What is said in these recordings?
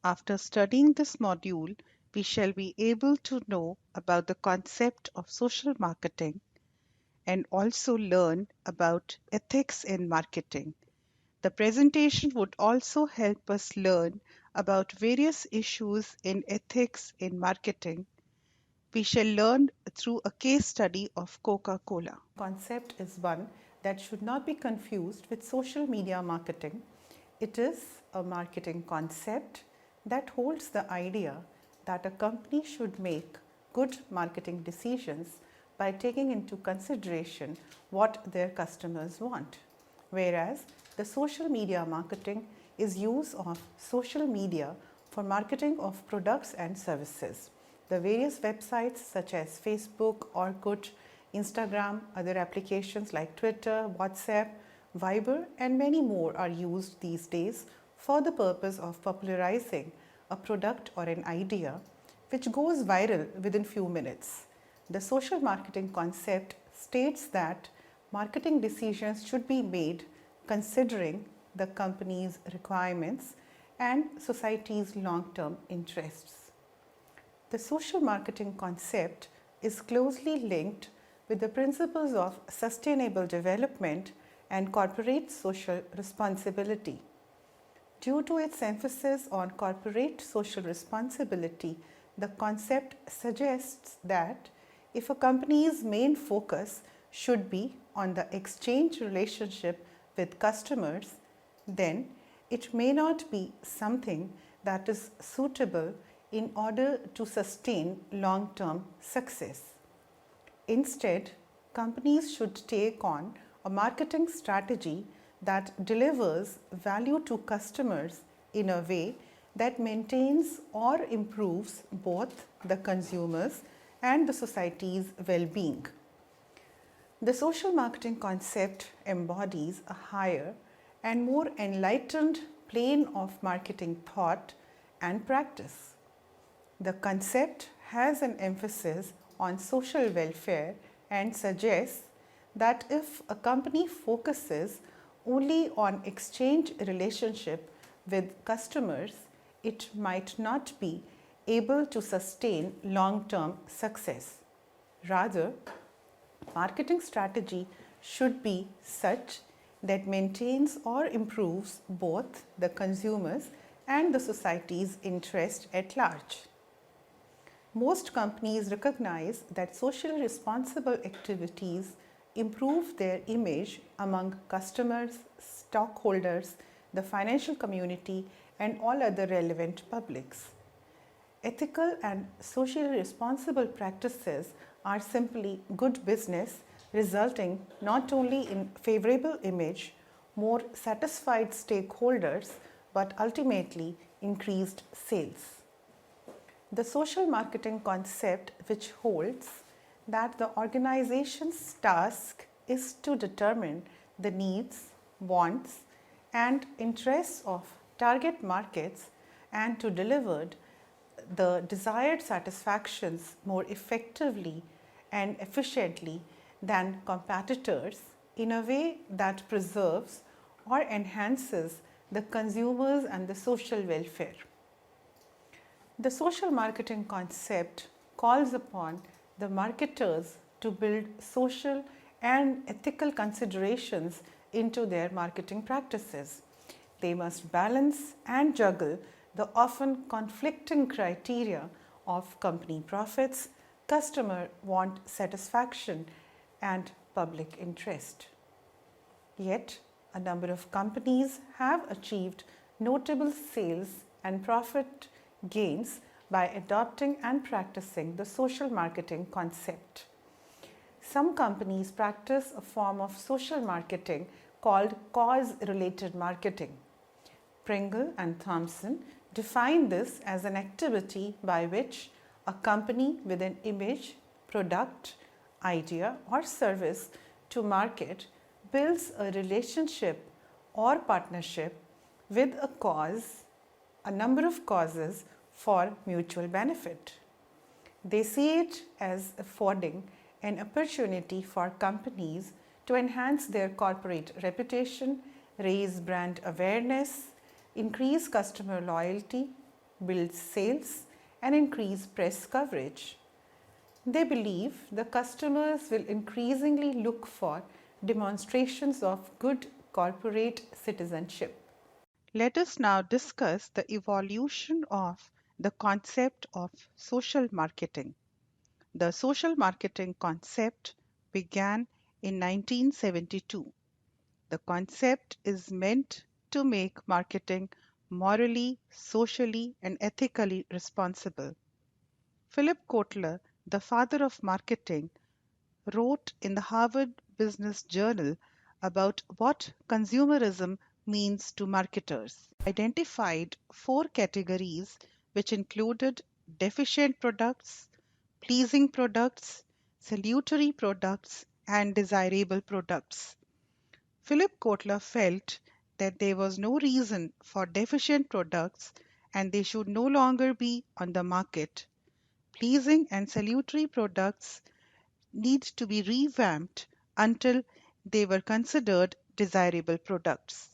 After studying this module, we shall be able to know about the concept of social marketing and also learn about ethics in marketing. The presentation would also help us learn about various issues in ethics in marketing. We shall learn through a case study of Coca-Cola. Concept is one that should not be confused with social media marketing. It is a marketing concept that holds the idea that a company should make good marketing decisions by taking into consideration what their customers want. Whereas the social media marketing is use of social media for marketing of products and services. The various websites such as Facebook, Orkut, Instagram, other applications like Twitter, WhatsApp, Viber, and many more are used these days for the purpose of popularizing a product or an idea which goes viral within few minutes. The social marketing concept states that marketing decisions should be made considering the company's requirements and society's long-term interests. The social marketing concept is closely linked with the principles of sustainable development and corporate social responsibility. Due to its emphasis on corporate social responsibility, the concept suggests that if a company's main focus should be on the exchange relationship with customers, then it may not be something that is suitable in order to sustain long-term success. Instead, companies should take on a marketing strategy that delivers value to customers in a way that maintains or improves both the consumers and the society's well-being. The social marketing concept embodies a higher and more enlightened plane of marketing thought and practice. The concept has an emphasis on social welfare and suggests that if a company focuses only on exchange relationship with customers, it might not be able to sustain long-term success. Rather, marketing strategy should be such that maintains or improves both the consumers and the society's interest at large. Most companies recognize that socially responsible activities improve their image among customers, stockholders, the financial community, and all other relevant publics. Ethical and socially responsible practices are simply good business, resulting not only in favorable image, more satisfied stakeholders, but ultimately increased sales. The social marketing concept, which holds that the organization's task is to determine the needs, wants, and interests of target markets and to deliver the desired satisfactions more effectively and efficiently than competitors in a way that preserves or enhances the consumers and the social welfare. The social marketing concept calls upon the marketers to build social and ethical considerations into their marketing practices. They must balance and juggle the often conflicting criteria of company profits, customer want satisfaction, and public interest. Yet, a number of companies have achieved notable sales and profit gains by adopting and practicing the social marketing concept. Some companies practice a form of social marketing called cause-related marketing. Pringle and Thompson define this as an activity by which a company with an image, product, idea, or service to market builds a relationship or partnership with a cause, a number of causes for mutual benefit. They see it as affording an opportunity for companies to enhance their corporate reputation, raise brand awareness, increase customer loyalty, build sales, and increase press coverage. They believe the customers will increasingly look for demonstrations of good corporate citizenship. Let us now discuss the evolution of the concept of social marketing. The social marketing concept began in 1972. The concept is meant to make marketing morally, socially, and ethically responsible. Philip Kotler, the father of marketing, wrote in the Harvard Business Journal about what consumerism means to marketers. Identified four categories which included deficient products, pleasing products, salutary products, and desirable products. Philip Kotler felt that there was no reason for deficient products and they should no longer be on the market. Pleasing and salutary products need to be revamped until they were considered desirable products.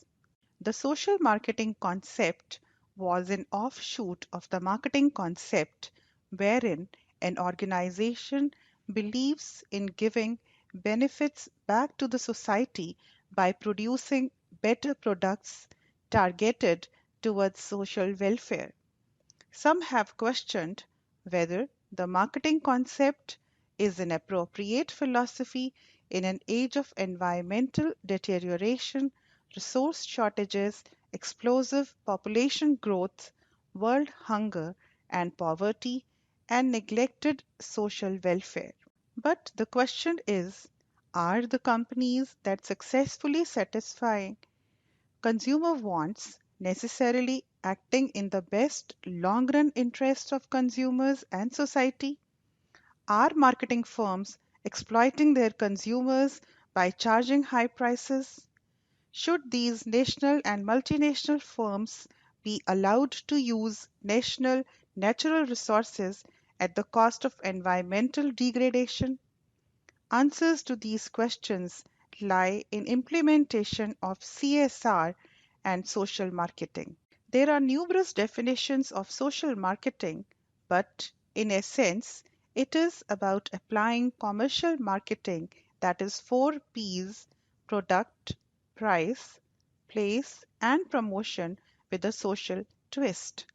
The social marketing concept was an offshoot of the marketing concept wherein an organization believes in giving benefits back to the society by producing better products targeted towards social welfare. Some have questioned whether the marketing concept is an appropriate philosophy in an age of environmental deterioration, resource shortages, explosive population growth, world hunger and poverty, and neglected social welfare. But the question is, are the companies that successfully satisfy consumer wants necessarily acting in the best long run interests of consumers and society? Are marketing firms exploiting their consumers by charging high prices? Should these national and multinational firms be allowed to use national natural resources at the cost of environmental degradation? Answers to these questions lie in implementation of CSR and social marketing. There are numerous definitions of social marketing, but in essence, it is about applying commercial marketing, that is, four P's: product, price, place, and promotion with a social twist.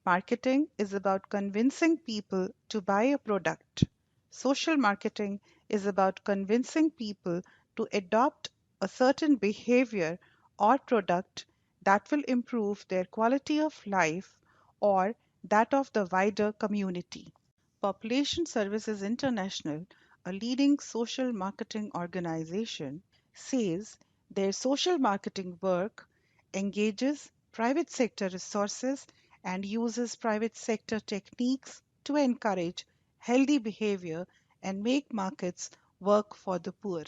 Marketing is about convincing people to buy a product. Social marketing is about convincing people to adopt a certain behavior or product that will improve their quality of life or that of the wider community. Population Services International, a leading social marketing organization, says their social marketing work engages private sector resources and uses private sector techniques to encourage healthy behavior and make markets work for the poor.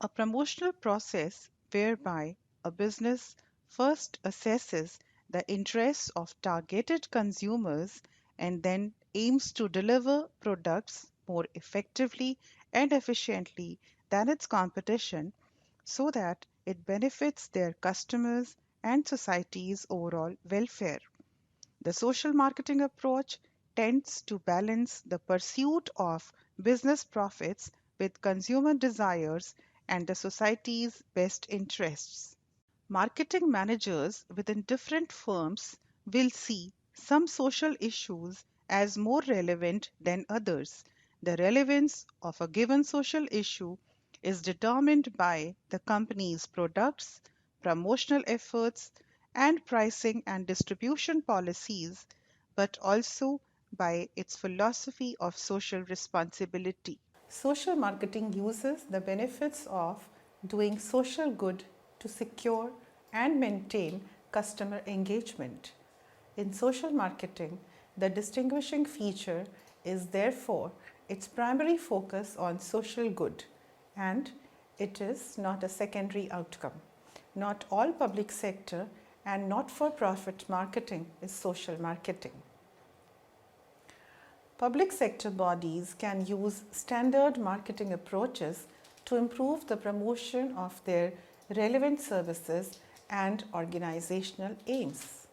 A promotional process whereby a business first assesses the interests of targeted consumers and then aims to deliver products more effectively and efficiently than its competition so that it benefits their customers and society's overall welfare. The social marketing approach tends to balance the pursuit of business profits with consumer desires and the society's best interests. Marketing managers within different firms will see some social issues as more relevant than others. The relevance of a given social issue is determined by the company's products, promotional efforts, and pricing and distribution policies, but also by its philosophy of social responsibility. Social marketing uses the benefits of doing social good to secure and maintain customer engagement. In social marketing, the distinguishing feature is therefore its primary focus on social good, and it is not a secondary outcome. Not all public sector and not for profit marketing is social marketing. Public sector bodies can use standard marketing approaches to improve the promotion of their relevant services and organizational aims.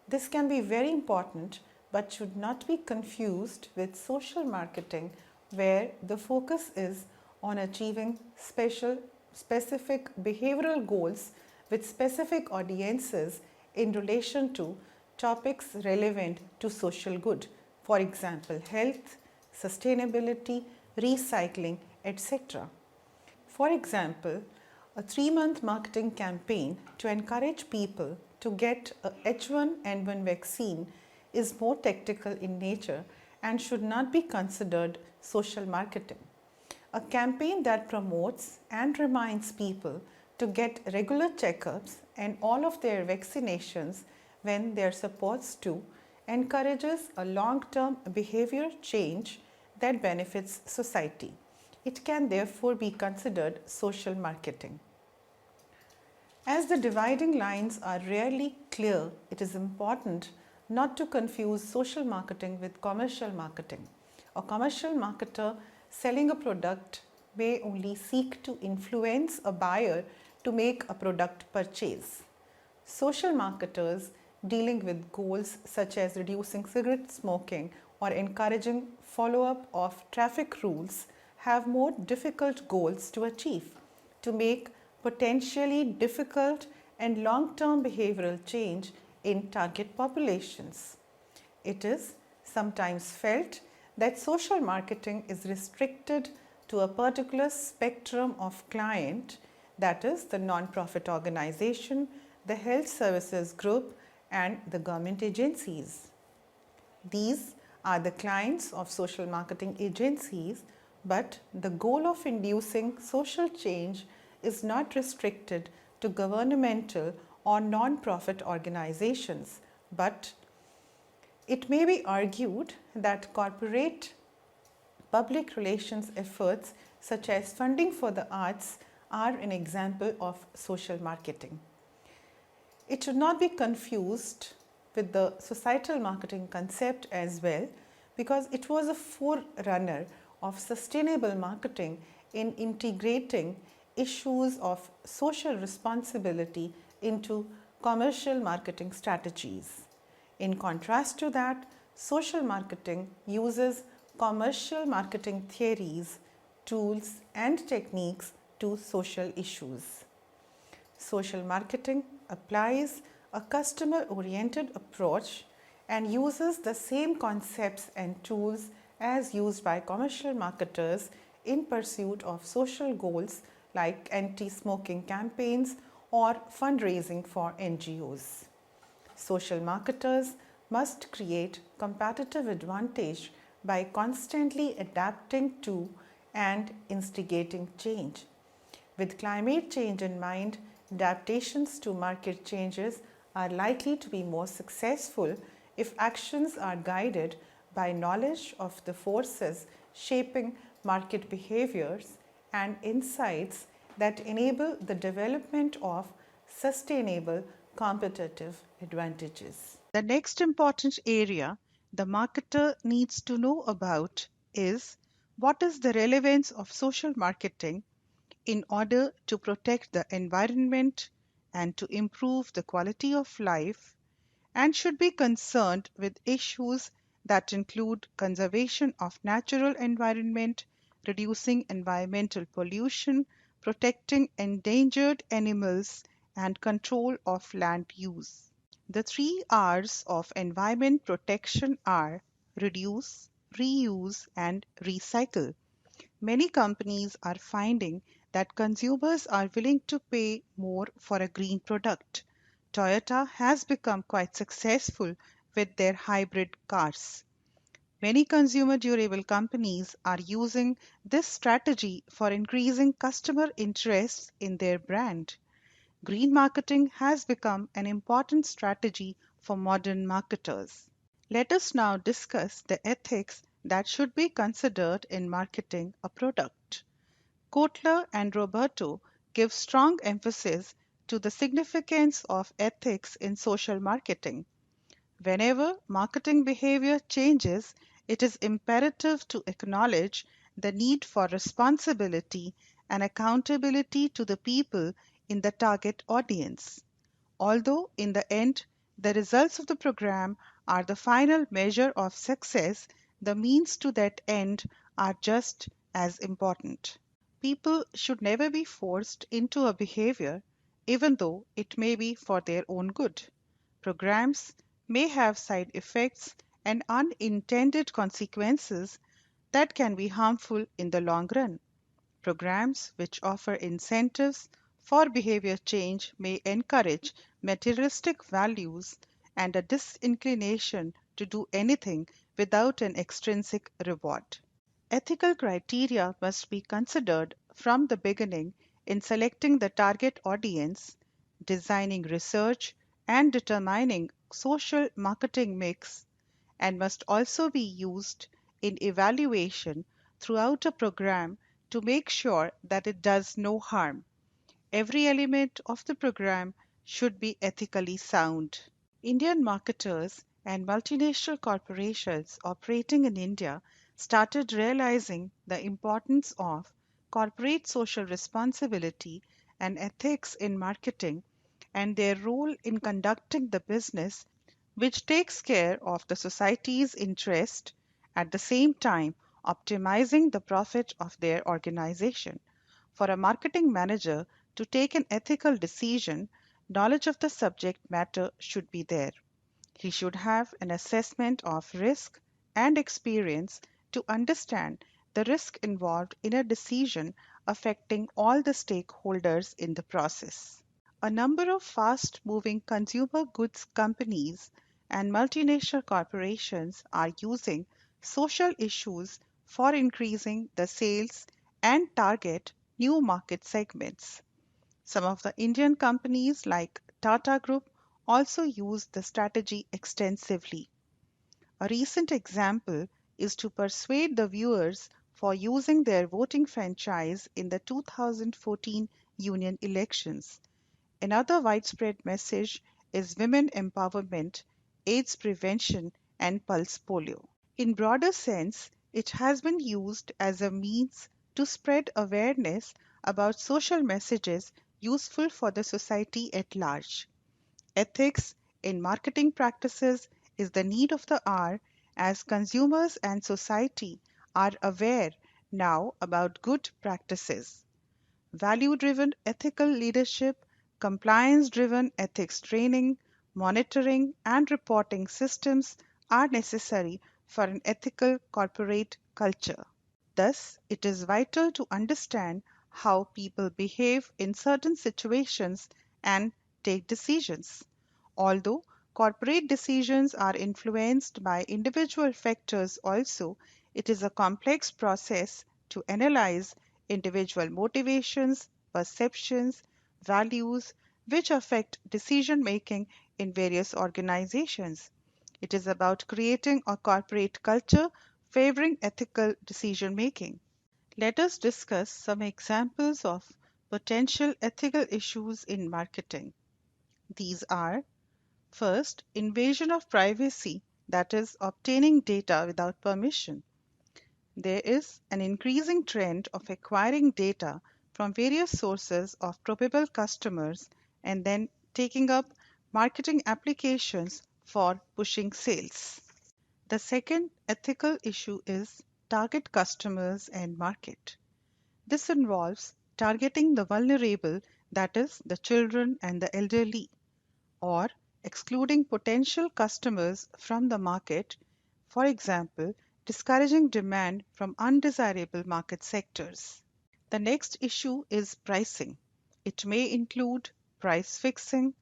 This can be very important but should not be confused with social marketing, where the focus is on achieving specific behavioral goals with specific audiences in relation to topics relevant to social good, for example, health, sustainability, recycling, etc. For example, a 3-month marketing campaign to encourage people to get a H1N1 vaccine is more tactical in nature and should not be considered social marketing. A campaign that promotes and reminds people to get regular checkups and all of their vaccinations when they are supposed to encourages a long-term behavior change that benefits society. It can therefore be considered social marketing. As the dividing lines are rarely clear, it is important not to confuse social marketing with commercial marketing. A commercial marketer selling a product may only seek to influence a buyer to make a product purchase. Social marketers dealing with goals such as reducing cigarette smoking or encouraging follow-up of traffic rules have more difficult goals to achieve, to make potentially difficult and long-term behavioral change in target populations. It is sometimes felt that social marketing is restricted to a particular spectrum of client, that is the non-profit organization, the health services group and the government agencies. These are the clients of social marketing agencies, but the goal of inducing social change is not restricted to governmental or non-profit organizations, but it may be argued that corporate public relations efforts such as funding for the arts are an example of social marketing. It should not be confused with the societal marketing concept as well, because it was a forerunner of sustainable marketing in integrating issues of social responsibility into commercial marketing strategies. In contrast to that, social marketing uses commercial marketing theories, tools, and techniques to social issues. Social marketing applies a customer-oriented approach and uses the same concepts and tools as used by commercial marketers in pursuit of social goals like anti-smoking campaigns or fundraising for NGOs. Social marketers must create competitive advantage by constantly adapting to and instigating change. With climate change in mind, adaptations to market changes are likely to be more successful if actions are guided by knowledge of the forces shaping market behaviors and insights that enable the development of sustainable competitive advantages. The next important area the marketer needs to know about is what is the relevance of social marketing in order to protect the environment and to improve the quality of life, and should be concerned with issues that include conservation of natural environment, reducing environmental pollution, protecting endangered animals, and control of land use. The three R's of environment protection are reduce, reuse, and recycle. Many companies are finding that consumers are willing to pay more for a green product. Toyota has become quite successful with their hybrid cars. Many consumer durable companies are using this strategy for increasing customer interest in their brand. Green marketing has become an important strategy for modern marketers. Let us now discuss the ethics that should be considered in marketing a product. Kotler and Roberto give strong emphasis to the significance of ethics in social marketing. Whenever marketing behavior changes, it is imperative to acknowledge the need for responsibility and accountability to the people in the target audience. Although in the end, The results of the program are the final measure of success. The means to that end are just as important. People should never be forced into a behavior, even though it may be for their own good. Programs may have side effects and unintended consequences that can be harmful in the long run. Programs which offer incentives for behavior change may encourage materialistic values and a disinclination to do anything without an extrinsic reward. Ethical criteria must be considered from the beginning in selecting the target audience, designing research, and determining social marketing mix, and must also be used in evaluation throughout a program to make sure that it does no harm. Every element of the program should be ethically sound. Indian marketers and multinational corporations operating in India started realizing the importance of corporate social responsibility and ethics in marketing and their role in conducting the business which takes care of the society's interest at the same time optimizing the profit of their organization. For a marketing manager to take an ethical decision, knowledge of the subject matter should be there. He should have an assessment of risk and experience to understand the risk involved in a decision affecting all the stakeholders in the process. A number of fast moving consumer goods companies and multinational corporations are using social issues for increasing the sales and target new market segments. Some of the Indian companies like Tata Group also use the strategy extensively. A recent example is to persuade the viewers for using their voting franchise in the 2014 union elections. Another widespread message is women empowerment, AIDS prevention, and pulse polio. In broader sense, it has been used as a means to spread awareness about social messages useful for the society at large. Ethics in marketing practices is the need of the hour as consumers and society are aware now about good practices. Value driven ethical leadership, compliance driven ethics training, monitoring, and reporting systems are necessary for an ethical corporate culture. Thus, it is vital to understand how people behave in certain situations and take decisions. Although corporate decisions are influenced by individual factors also, it is a complex process to analyze individual motivations, perceptions, values, which affect decision making in various organizations. It is about creating a corporate culture favoring ethical decision making. Let us discuss some examples of potential ethical issues in marketing. These are: first, invasion of privacy, that is, obtaining data without permission. There is an increasing trend of acquiring data from various sources of probable customers and then taking up marketing applications for pushing sales. The second ethical issue is target customers and market. This involves targeting the vulnerable, that is, the children and the elderly, or excluding potential customers from the market, for example, discouraging demand from undesirable market sectors. The next issue is pricing. It may include price fixing,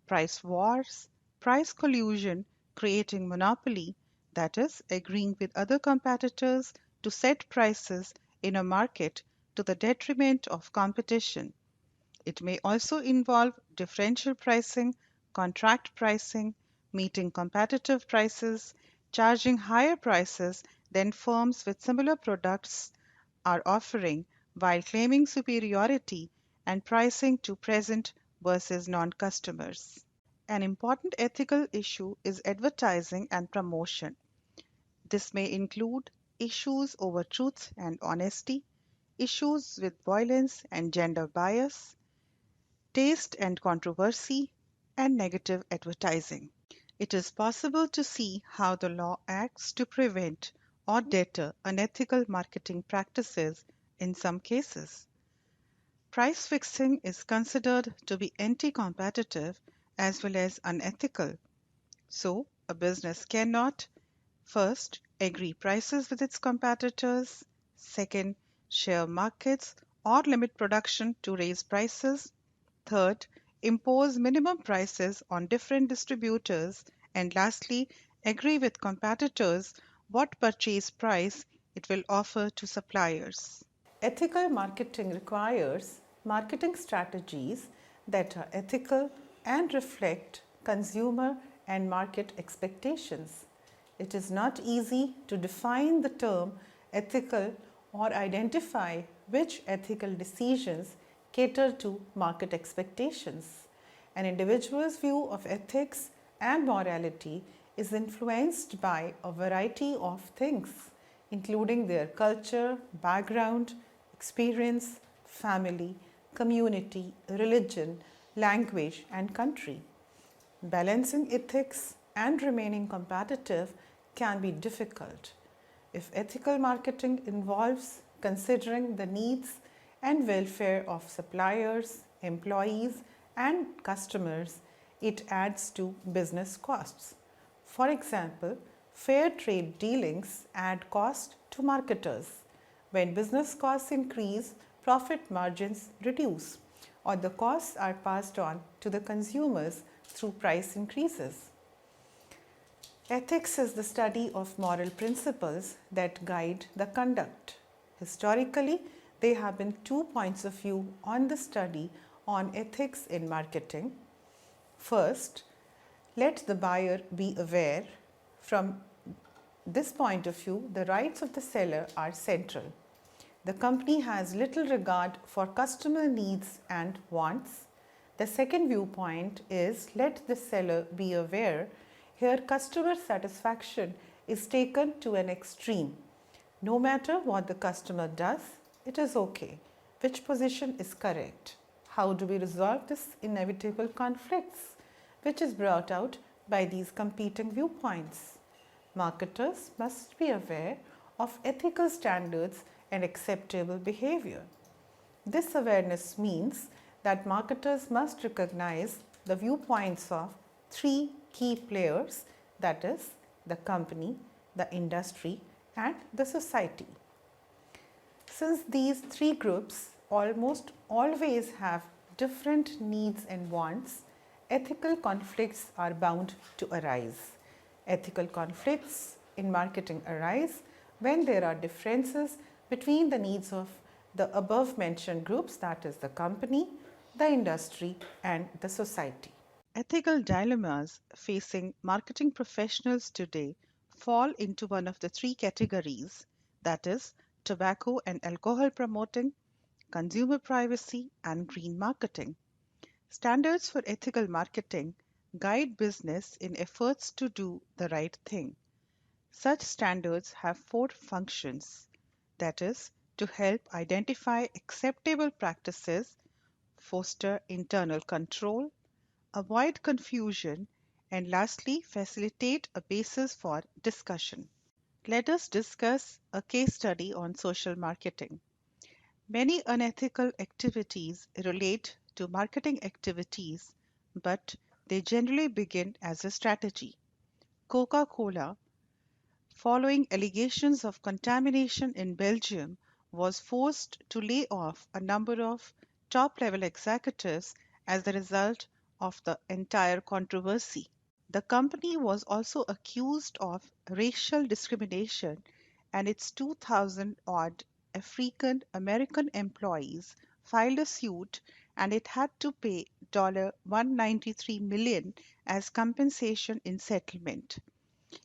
price wars, price collusion, creating monopoly, that is, agreeing with other competitors to set prices in a market to the detriment of competition. It may also involve differential pricing, contract pricing, meeting competitive prices, charging higher prices than firms with similar products are offering while claiming superiority, and pricing to present versus non customers. An important ethical issue is advertising and promotion. This may include issues over truth and honesty, issues with violence and gender bias, taste and controversy, and negative advertising. It is possible to see how the law acts to prevent or deter unethical marketing practices in some cases. Price fixing is considered to be anti competitive as well as unethical. So, a business cannot first agree prices with its competitors, second, share markets or limit production to raise prices, third, impose minimum prices on different distributors, and lastly, agree with competitors what purchase price it will offer to suppliers. Ethical marketing requires marketing strategies that are ethical and reflect consumer and market expectations. It is not easy to define the term ethical or identify which ethical decisions cater to market expectations. An individual's view of ethics and morality is influenced by a variety of things, including their culture, background, experience, family, community, religion, language, and country. Balancing ethics and remaining competitive can be difficult. If ethical marketing involves considering the needs and welfare of suppliers, employees, and customers, it adds to business costs. For example, fair trade dealings add cost to marketers. When business costs increase, profit margins reduce, or the costs are passed on to the consumers through price increases. Ethics is the study of moral principles that guide the conduct. Historically, there have been two points of view on the study on ethics in marketing. First, let the buyer be aware. From this point of view, the rights of the seller are central. The company has little regard for customer needs and wants. The second viewpoint is let the seller be aware. Here, customer satisfaction is taken to an extreme. No matter what the customer does, it is okay. Which position is correct? How do we resolve this inevitable conflicts, which is brought out by these competing viewpoints? Marketers must be aware of ethical standards and acceptable behavior. This awareness means that marketers must recognize the viewpoints of three key players, that is, the company, the industry, and the society. Since these three groups almost always have different needs and wants, ethical conflicts are bound to arise. Ethical conflicts in marketing arise when there are differences between the needs of the above mentioned groups, that is, the company, the industry, and the society. Ethical dilemmas facing marketing professionals today fall into one of the three categories, that is, tobacco and alcohol promoting, consumer privacy, and green marketing. Standards for ethical marketing guide business in efforts to do the right thing. Such standards have four functions, that is, to help identify acceptable practices, foster internal control, avoid confusion, and lastly, facilitate a basis for discussion. Let us discuss a case study on social marketing. Many unethical activities relate to marketing activities, but they generally begin as a strategy. Coca Cola, following allegations of contamination in Belgium, was forced to lay off a number of top level executives as a result of the entire controversy. The company was also accused of racial discrimination, and its 2,000 odd African American employees filed a suit, and it had to pay $193 million as compensation in settlement.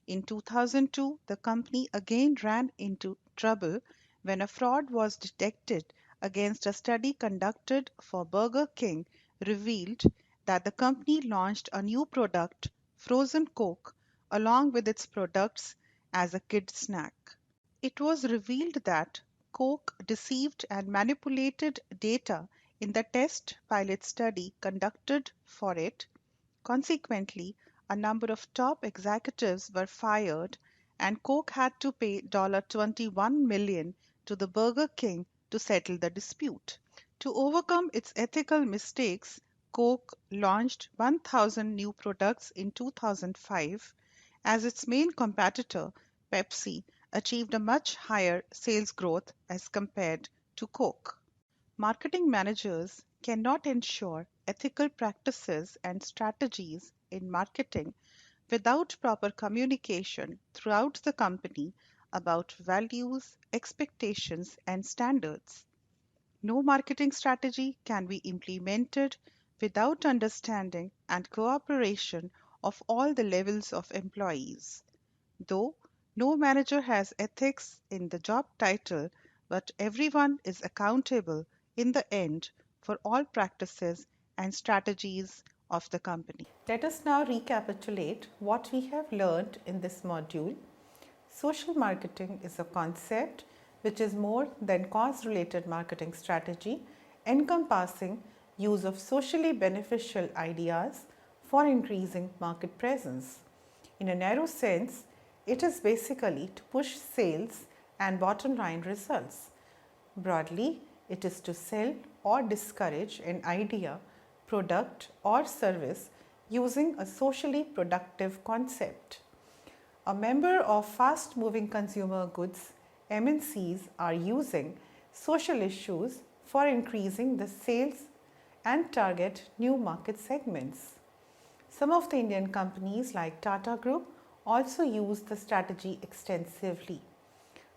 In 2002, the company again ran into trouble when a fraud was detected against a study conducted for Burger King revealed that the company launched a new product, frozen Coke, along with its products as a kid snack. It was revealed that Coke deceived and manipulated data in the test pilot study conducted for it. Consequently, a number of top executives were fired, and Coke had to pay $21 million to the Burger King to settle the dispute. To overcome its ethical mistakes, Coke launched 1,000 new products in 2005 as its main competitor, Pepsi, achieved a much higher sales growth as compared to Coke. Marketing managers cannot ensure ethical practices and strategies in marketing without proper communication throughout the company about values, expectations, and standards. No marketing strategy can be implemented without understanding and cooperation of all the levels of employees. Though no manager has ethics in the job title, but everyone is accountable in the end for all practices and strategies of the company. Let us now recapitulate what we have learned in this module. Social marketing is a concept which is more than cause-related marketing strategy, encompassing use of socially beneficial ideas for increasing market presence. In a narrow sense, it is basically to push sales and bottom line results. Broadly, it is to sell or discourage an idea, product, or service using a socially productive concept. A member of fast moving consumer goods MNCs are using social issues for increasing the sales and target new market segments. Some of the Indian companies like Tata Group also use the strategy extensively.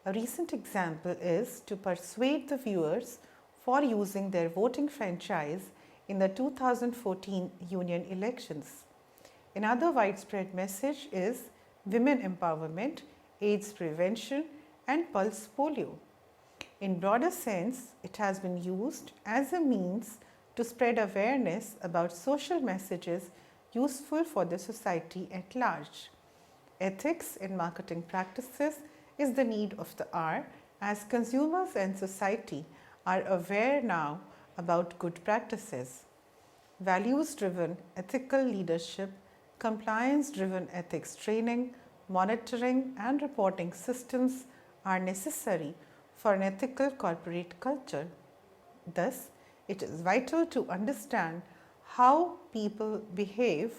A recent example is to persuade the viewers for using their voting franchise in the 2014 union elections. Another widespread message is women empowerment, AIDS prevention, and pulse polio. In broader sense, it has been used as a means to spread awareness about social messages useful for the society at large. Ethics in marketing practices is the need of the hour as consumers and society are aware now about good practices. Values-driven ethical leadership, compliance-driven ethics training, monitoring and reporting systems are necessary for an ethical corporate culture. Thus, it is vital to understand how people behave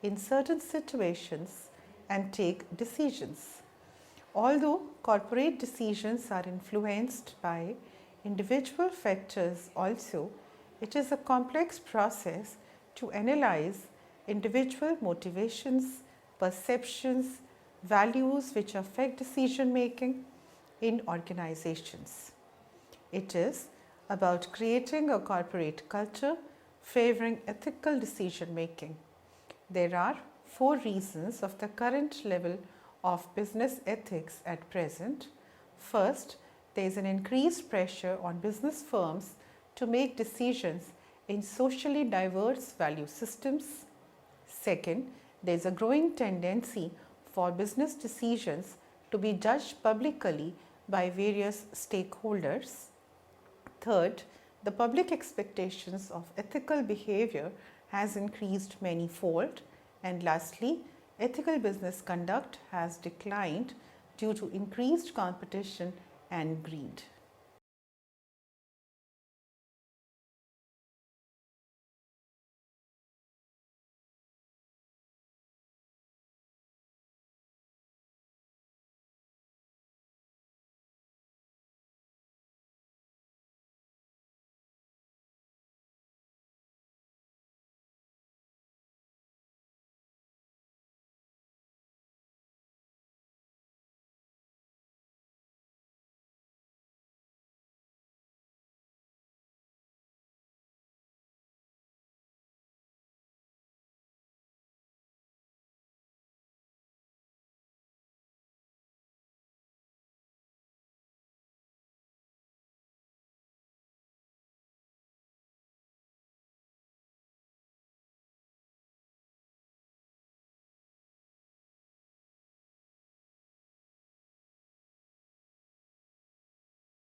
in certain situations and take decisions. Although corporate decisions are influenced by individual factors also, it is a complex process to analyze individual motivations, perceptions, values which affect decision making in organizations. It is about creating a corporate culture favoring ethical decision making. There are 4 reasons of the current level of business ethics at present. First, there is an increased pressure on business firms to make decisions in socially diverse value systems. Second, there is a growing tendency for business decisions to be judged publicly by various stakeholders. Third, the public expectations of ethical behavior has increased many-fold. And lastly, ethical business conduct has declined due to increased competition and greed.